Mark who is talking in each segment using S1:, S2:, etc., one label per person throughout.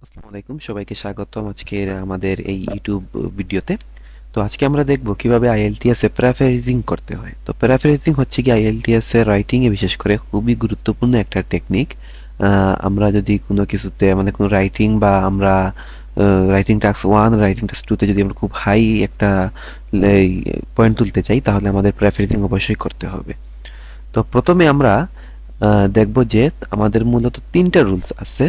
S1: আসসালামু আলাইকুম, সবাইকে স্বাগতম আজকের আমাদের এই ইউটিউব ভিডিওতে। তো আজকে আমরা দেখব কিভাবে আইএলটিএস এ প্যারাফ্রেজিং করতে হয়। তো প্যারাফ্রেজিং হচ্ছে কি আইএলটিএস এর রাইটিং এ বিশেষ করে খুবই গুরুত্বপূর্ণ একটা টেকনিক। আমরা যদি কোনো কিছুতে আমাদের কোনো রাইটিং বা আমরা রাইটিং টাস্ক 1 রাইটিং টাস্ক 2 তে যদি আমরা খুব হাই একটা পয়েন্ট তুলতে চাই তাহলে আমাদের প্যারাফ্রেজিং অবশ্যই করতে হবে। তো প্রথমে আমরা দেখব যে আমাদের মূলত তিনটা রুলস আছে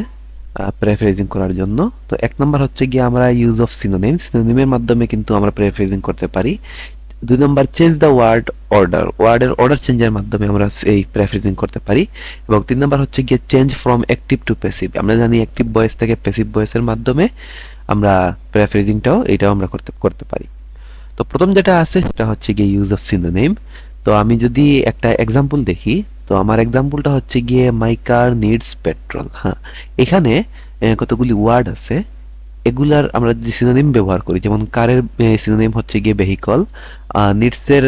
S1: প্যারাফ্রেজিং করার জন্য। তো এক নাম্বার হচ্ছে গিয়ে আমরা ইউজ অফ সিনোনিমের মাধ্যমে কিন্তু আমরা প্যারাফ্রেজিং করতে পারি। দুই নাম্বার চেঞ্জ দ্য ওয়ার্ডের অর্ডার চেঞ্জের মাধ্যমে আমরা এই প্যারাফ্রেজিং করতে পারি। এবং তিন নাম্বার হচ্ছে গিয়ে change from active to passive, আমরা জানি অ্যাক্টিভ ভয়েস থেকে প্যাসিভ ভয়েসের মাধ্যমে আমরা এটাও আমরা করতে পারি। তো প্রথম যেটা আছে সেটা হচ্ছে গিয়ে ইউজ অফ সিনোনিম। তো আমি যদি একটা এক্সাম্পল দেখি, তো আমার এক্সাম্পলটা হচ্ছে গিয়ে মাই কার নিডস পেট্রোল। হ্যাঁ, এখানে কতগুলি ওয়ার্ড আছে, এগুলার আমরা যদি সিনোনিম ব্যবহার করি, যেমন কারের সিনোনিম হচ্ছে গিয়ে ভেহিকল, নিডসের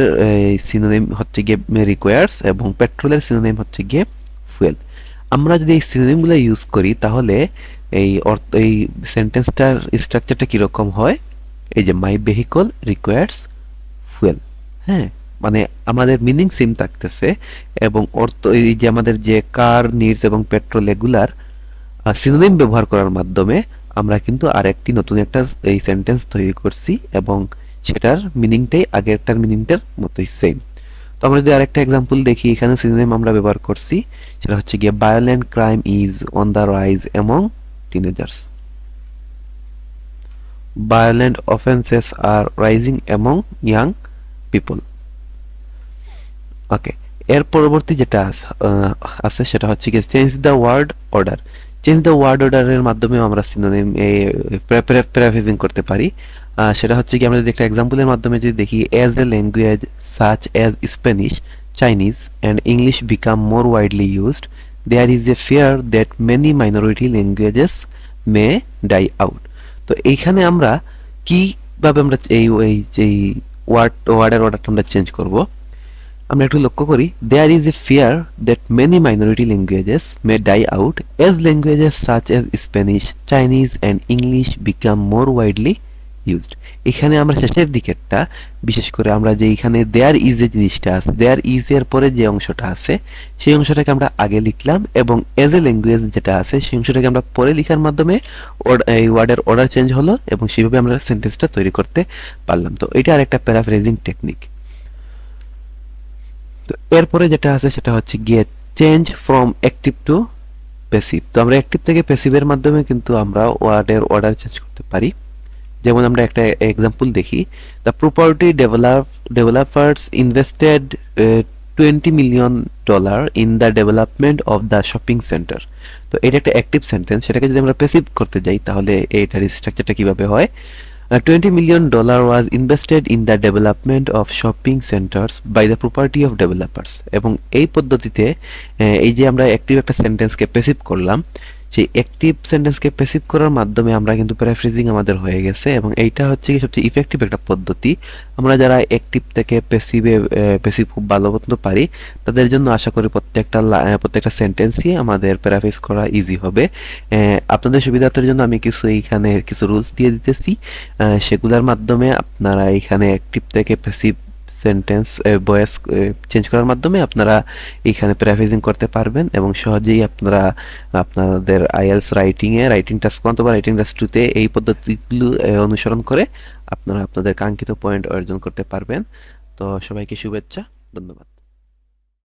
S1: সিনোনিম হচ্ছে গিয়ে রিকোয়ার্স, এবং পেট্রোলের সিনোনিম হচ্ছে গিয়ে ফুয়েল। আমরা যদি এই সিনোনিমগুলো ইউজ করি তাহলে এই সেন্টেন্সটার স্ট্রাকচারটা কিরকম হয়, এই যে মাই ভেহিকল রিকোয়ার্স ফুয়েল। হ্যাঁ, মানে আমাদের মিনিং সেম থাকতেছে এবং অর্থ এই যে আমাদের যে কার নিডস এবং পেট্রোল এগুলার সিনোনিম ব্যবহার করার মাধ্যমে আমরা কিন্তু আরেকটি নতুন একটা এই সেন্টেন্স তৈরি করছি এবং সেটার মিনিংটাই আগেরটার মিনিংটার মতোই সেম। তো আমরা যদি আরেকটা এক্সাম্পল দেখি, এখানে সিনোনিম আমরা ব্যবহার করছি, সেটা হচ্ছে গিয়ে violent crime is on the rise among teenagers. Violent offenses are rising among young people. Okay, এর পরবর্তী যেটা আছে সেটা হচ্ছে কি change the word order. Change the word অর্ডারের মাধ্যমে আমরা সিনোনিম প্যারাফ্রেজিং করতে পারি। সেটা হচ্ছে কি আমরা যদি একটা এক্সাম্পলের মাধ্যমে যদি দেখি, as a language such as Spanish, Chinese and English become more widely used, there is a fear that many minority languages may die out. তো এইখানে আমরা কিভাবে আমরা এই ওয়ার্ডের অর্ডারটা আমরা চেঞ্জ করব, আমরা একটু লক্ষ্য করি। There is a fear that many minority languages may die out as languages such as Spanish, Chinese and English become more widely used. এখানে আমরা শেষের দিকেরটা বিশেষ করে আমরা যে এখানে দেয়ার ইজ এ জিনিসটা আছে, দেয়ার ইজ এর পরে যে অংশটা আছে সেই অংশটাকে আমরা আগে লিখলাম এবং এজ এ ল্যাঙ্গুয়েজ যেটা আছে সেই অংশটাকে আমরা পরে লিখার মাধ্যমে এই ওয়ার্ডের অর্ডার চেঞ্জ হলো এবং সেভাবে আমরা সেন্টেন্সটা তৈরি করতে পারলাম। তো এটা আরেকটা প্যারাফ্রেজিং টেকনিক। তো এরপরে যেটা আছে সেটা হচ্ছে গিয়ে change from active to passive. তো আমরা অ্যাক্টিভ থেকে প্যাসিভের মাধ্যমে কিন্তু আমরা ওয়ার্ডের অর্ডার চেঞ্জ করতে পারি। যেমন আমরা একটা এক্সাম্পল দেখি, the property developers invested $20 million in the development of the shopping centre. তো এটা একটা অ্যাক্টিভ সেন্টেন্স, সেটাকে যদি আমরা প্যাসিভ করতে যাই তাহলে এইটার স্ট্রাকচারটা কিভাবে হয়, $20 million was invested in the development of shopping centers by the property of developers। এবং এই পদ্ধতিতে এই যে আমরা অ্যাক্টিভ একটা সেন্টেন্সকে প্যাসিভ করলাম, সেই অ্যাক্টিভ সেন্টেন্সকে প্যাসিভ করার মাধ্যমে আমরা কিন্তু প্যারাফ্রেজিং আমাদের হয়ে গেছে এবং এইটা হচ্ছে কি সবচেয়ে ইফেক্টিভ একটা পদ্ধতি। আমরা যারা অ্যাক্টিভ থেকে প্যাসিভ খুব ভালো মতো পারি তাদের জন্য আশা করি প্রত্যেকটা সেন্টেন্সই আমাদের প্যারাফ্রেজ করা ইজি হবে। আপনাদের সুবিধার্থের জন্য আমি এইখানে কিছু রুলস দিয়ে দিতেছি, সেগুলোর মাধ্যমে আপনারা এখানে অ্যাক্টিভ থেকে প্যাসিভ সেন্টেন্স ভয়েস চেঞ্জ করার মাধ্যমে আপনারা এখানে প্যারাফ্রেজিং করতে পারবেন এবং সহজেই আপনারা আপনাদের আইএলটিএস রাইটিং টাস্ক 1 অথবা রাইটিং টাস্ক 2 তে এই পদ্ধতিগুলো অনুসরণ করে আপনারা আপনাদের কাঙ্ক্ষিত পয়েন্ট অর্জন করতে পারবেন। তো সবাইকে শুভেচ্ছা, ধন্যবাদ।